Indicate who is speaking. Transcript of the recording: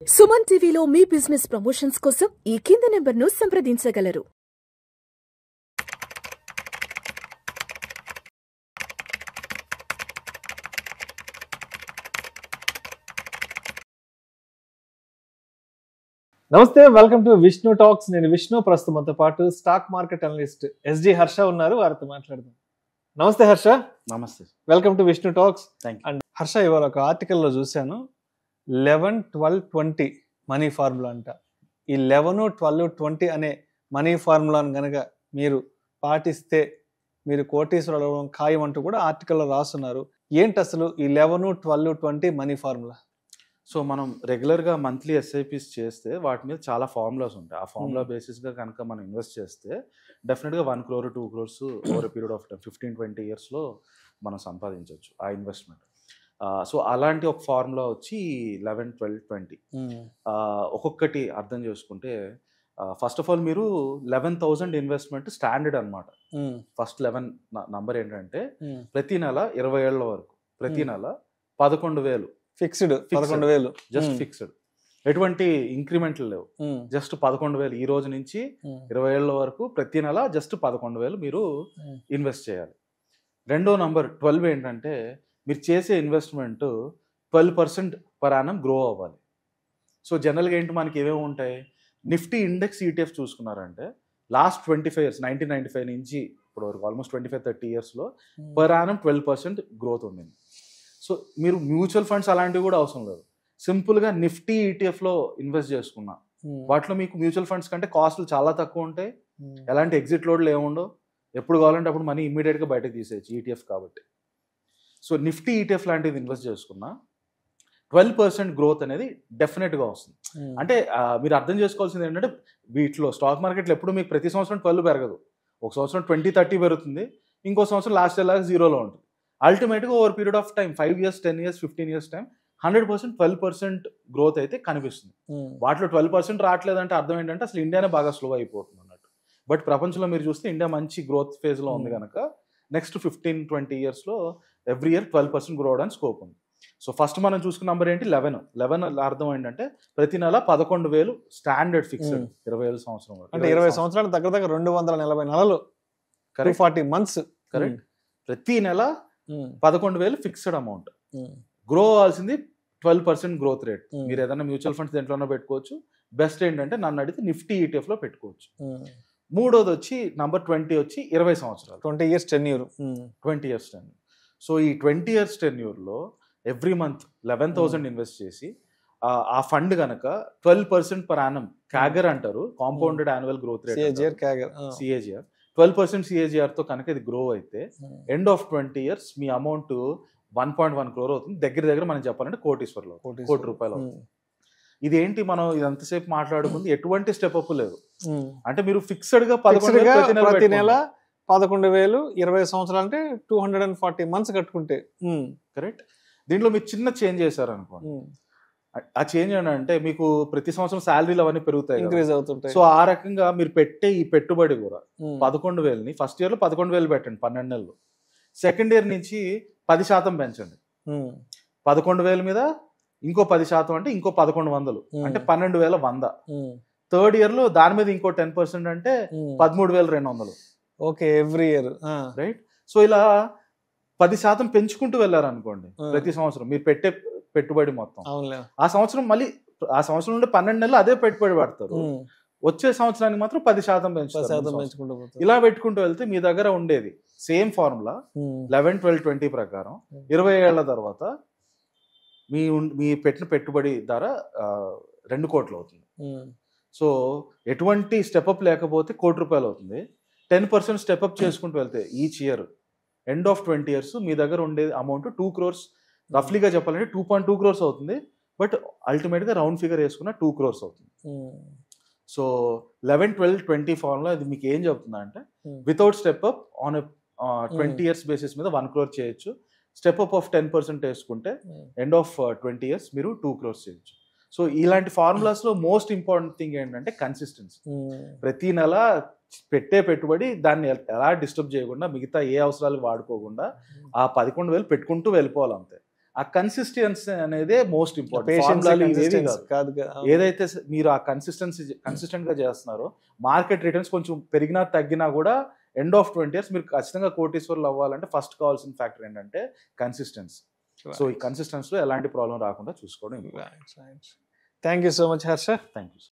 Speaker 1: సుమన్ టీవీలో మీ business promotions కోసం ఈ కింది నెంబర్ను సంప్రదించగలరు.
Speaker 2: నమస్తే, వెల్కమ్ టు విష్ణు టాక్స్. నేను విష్ణు. ప్రస్తుతంతో పాటు stock market analyst SG Harsha ఉన్నారు. వారితో మాట్లాడదాం. నమస్తే హర్ష.
Speaker 3: నమస్తే,
Speaker 2: welcome to Vishnu talks.
Speaker 3: Thank you.
Speaker 2: And Harsha, ఇవాళ ఒక ఆర్టికల్లో చూశాను, 11-12-20 మనీ ఫార్ములా అంట. ఈ 11, 12, 20 అనే మనీ ఫార్ములాను కనుక మీరు పాటిస్తే మీరు కోటీశ్వరులు అవ్వడం ఖాయం అంటూ కూడా ఆర్టికల్లో రాస్తున్నారు. ఏంటి అసలు ఈ 11, 12, 20 మనీ ఫార్ములా?
Speaker 3: సో మనం రెగ్యులర్గా మంత్లీ ఎస్ఐపిస్ చేస్తే వాటి మీద చాలా ఫార్ములాస్ ఉంటాయి. ఆ ఫార్ములా బేసిస్గా కనుక మనం ఇన్వెస్ట్ చేస్తే డెఫినెట్గా 1 crore 2 crores over period of time 15-20 yearsలో మనం సంపాదించవచ్చు ఆ ఇన్వెస్ట్మెంట్. సో అలాంటి ఒక ఫార్ములా వచ్చి 11, 12, 20. ఒక్కొక్కటి అర్థం చేసుకుంటే ఫస్ట్ ఆఫ్ ఆల్ మీరు 11,000 ఇన్వెస్ట్మెంట్ స్టాండర్డ్ అనమాట. ఫస్ట్ 11 నంబర్ ఏంటంటే ప్రతి నెల 20 ఏళ్ల వరకు ప్రతి నెల 11,000
Speaker 2: ఫిక్స్డ్ 11,000
Speaker 3: జస్ట్ ఫిక్స్డ్, ఎటువంటి ఇంక్రిమెంట్లు లేవు. జస్ట్ 11,000 ఈ రోజు నుంచి 20 ఏళ్ల వరకు ప్రతి నెల జస్ట్ 11,000 మీరు ఇన్వెస్ట్ చేయాలి. రెండో నంబర్ 12 ఏంటంటే మీరు చేసే ఇన్వెస్ట్మెంట్ 12% పర్ యానం గ్రో అవ్వాలి. సో జనరల్గా ఏంటి మనకి ఏమేమి ఉంటాయి, నిఫ్టీ ఇండెక్స్ ETF చూసుకున్నారంటే లాస్ట్ 25 years 1995 నుంచి ఇప్పుడు వరకు ఆల్మోస్ట్ 25-30 yearsలో పర్ యానం 12% గ్రోత్ ఉంది. సో మీరు మ్యూచువల్ ఫండ్స్ అలాంటివి కూడా అవసరం లేదు. సింపుల్గా నిఫ్టీ ETFలో ఇన్వెస్ట్ చేసుకున్నా వాటిలో మీకు మ్యూచువల్ ఫండ్స్ కంటే కాస్ట్లు చాలా తక్కువ ఉంటాయి. ఎలాంటి ఎగ్జిట్ లోడ్లు ఏముండవు. ఎప్పుడు కావాలంటే అప్పుడు మనీ ఇమ్మీడియట్గా బయటకు తీసేయచ్చు ETF కాబట్టి. సో నిఫ్టీ ETF లాంటిది ఇన్వెస్ట్ చేసుకున్నా 12% గ్రోత్ అనేది డెఫినెట్గా వస్తుంది. అంటే మీరు అర్థం చేసుకోవాల్సింది ఏంటంటే వీటిలో స్టాక్ మార్కెట్లో ఎప్పుడు మీకు ప్రతి సంవత్సరం 12 పెరగదు. ఒక సంవత్సరం 20-30 పెరుగుతుంది, ఇంకో సంవత్సరం లాస్ట్ ఇయర్ లాగా 0లో ఉంటుంది. అల్టిమేట్గా over period of time 5 years 10 years 15 years time 100% 12% growth అయితే కనిపిస్తుంది. వాటిలో 12% రావట్లేదంటే అర్థం ఏంటంటే అసలు ఇండియానే బాగా స్లో అయిపోతుంది అన్నట్టు. బట్ ప్రపంచంలో మీరు చూస్తే ఇండియా మంచి గ్రోత్ ఫేజ్లో ఉంది కనుక నెక్స్ట్ 15-20 yearsలో ఎవ్రీ ఇయర్ 12% గ్రో అవడానికి స్కోప్ ఉంది. సో ఫస్ట్ మనం చూసుకున్న నంబర్ ఏంటి 11 అర్థం ఏంటంటే ప్రతి నెల 11,000 స్టాండర్డ్ ఫిక్స్డ్ 20 సంవత్సరం వరకు.
Speaker 2: అంటే 20 సంవత్సరాలు దగ్గర 240 నెలలు, 40 months.
Speaker 3: కరెక్ట్. ప్రతి నెల 11,000 ఫిక్స్డ్ అమౌంట్ గ్రో అవ్వాల్సింది 12% గ్రోత్ రేట్. మీరు ఏదైనా మ్యూచువల్ ఫండ్స్ దేంట్లోనే పెట్టుకోవచ్చు. బెస్ట్ ఏంటంటే నన్ను అడిగితే నిఫ్టీ ETF లో పెట్టుకోవచ్చు. మూడోది వచ్చి నంబర్ 20 వచ్చి 20 సంవత్సరాలు
Speaker 2: 20 years tenure.
Speaker 3: 20 years tenure. So ఈ 20 years టెన్యూర్లో ఎవ్రీ మంత్ 11,000 ఇన్వెస్ట్ చేసి ఆ ఫండ్ కనుక 12% పర్ యానం క్యాగర్ అంటారు, compounded annual growth rate CAGR 12% CAGRతో కనుక ఇది గ్రో అయితే end of 20 years me amount 1.1 crore అవుతుంది. దగ్గర మనం చెప్పాలంటే కోటి రూపాయలు అవుతుంది. ఇదేంటి మనం ఇదంతసేపు మాట్లాడుకుంది ఎటువంటి స్టెప్ అప్ లేదు. అంటే మీరు ఫిక్స్డ్ గా
Speaker 2: ప్రతి నెల 11,000 20 సంవత్సరాలు అంటే 240 months కట్టుకుంటే
Speaker 3: కరెక్ట్. దీంట్లో మీరు చిన్న చేంజ్ చేశారు అనుకోండి. ఆ చేంజ్ ఏంటంటే మీకు ప్రతి సంవత్సరం శాలరీలు అవన్నీ పెరుగుతాయి,
Speaker 2: ఇంక్రీజ్ అవుతుంటాయి.
Speaker 3: సో ఆ రకంగా మీరు పెట్టే ఈ పెట్టుబడి కూడా 11,000ని ఫస్ట్ ఇయర్ లో 11,000 పెట్టండి 12 నెలలు. సెకండ్ ఇయర్ నుంచి 10% పెంచండి. 11,000 మీద ఇంకో 10% అంటే ఇంకో 1,100 అంటే 12,100. థర్డ్ ఇయర్ లో దాని మీద ఇంకో 10% అంటే 13,200.
Speaker 2: Okay, every year.
Speaker 3: Right. So ఇలా 10% పెంచుకుంటూ వెళ్ళారు అనుకోండి ప్రతి సంవత్సరం మీరు పెట్టే పెట్టుబడి మొత్తం. ఆ సంవత్సరం మళ్ళీ ఆ సంవత్సరం నుండి 12 నెలలు అదే పెట్టుబడి పడతారు. వచ్చే సంవత్సరానికి మాత్రం 10% పెంచుకుంటారు. ఇలా పెట్టుకుంటూ వెళ్తే మీ దగ్గర ఉండేది సేమ్ ఫార్ములా 11, 12, 20 ప్రకారం 20 ఏళ్ల తర్వాత మీ పెట్టిన పెట్టుబడి ధర 2 కోట్లు అవుతుంది. సో ఎటువంటి స్టెప్అప్ లేకపోతే ₹1 కోటి అవుతుంది. 10% స్టెప్అప్ చేసుకుంటూ వెళ్తే each year end of 20 years మీ దగ్గర ఉండే అమౌంట్ 2 crores, రఫ్లీగా చెప్పాలంటే 2.2 crores అవుతుంది. బట్ అల్టిమేట్గా రౌండ్ ఫిగర్ వేసుకున్న 2 crores అవుతుంది. సో 11, 12, 20 ఫార్ములా ఇది మీకు ఏం చెప్తుందా అంటే without step up on 20 years basis మీద 1 crore చేయొచ్చు. స్టెప్అప్ ఆఫ్ 10% వేసుకుంటే ఎండ్ ఆఫ్ 20 years మీరు 2 crores చేయొచ్చు. సో ఇలాంటి ఫార్ములాస్లో మోస్ట్ ఇంపార్టెంట్ థింగ్ ఏంటంటే కన్సిస్టెన్సీ. ప్రతి నెల పెట్టే పెట్టుబడి దాన్ని ఎలా డిస్టర్బ్ చేయకుండా మిగతా ఏ అవసరాలు వాడుకోకుండా ఆ 11,000 పెట్టుకుంటూ వెళ్ళిపోవాలి అంతే. ఆ కన్సిస్టెన్సీ అనేదే మోస్ట్ ఇంపార్టెంట్.
Speaker 2: Patience,
Speaker 3: ఫార్ములాలు ఇవేవి
Speaker 2: consistency
Speaker 3: కాదు.
Speaker 2: కాదు కదా.
Speaker 3: ఏదైతే మీరు ఆ కన్సిస్టెంట్ గా చేస్తున్నారో, మార్కెట్ రిటర్న్స్ కొంచెం పెరిగినా తగ్గినా కూడా ఎండ్ ఆఫ్ 20 years మీరు ఖచ్చితంగా కోటీశ్వర్లు అవ్వాలంటే ఫస్ట్ కావాల్సిన ఫ్యాక్టర్ ఏంటంటే కన్సిస్టెన్సీ. సో ఈ కన్సిస్టెన్సీలో ఎలాంటి ప్రాబ్లం రాకుండా చూసుకోవడం.
Speaker 2: Thank you so much Harsha.
Speaker 3: Thank you.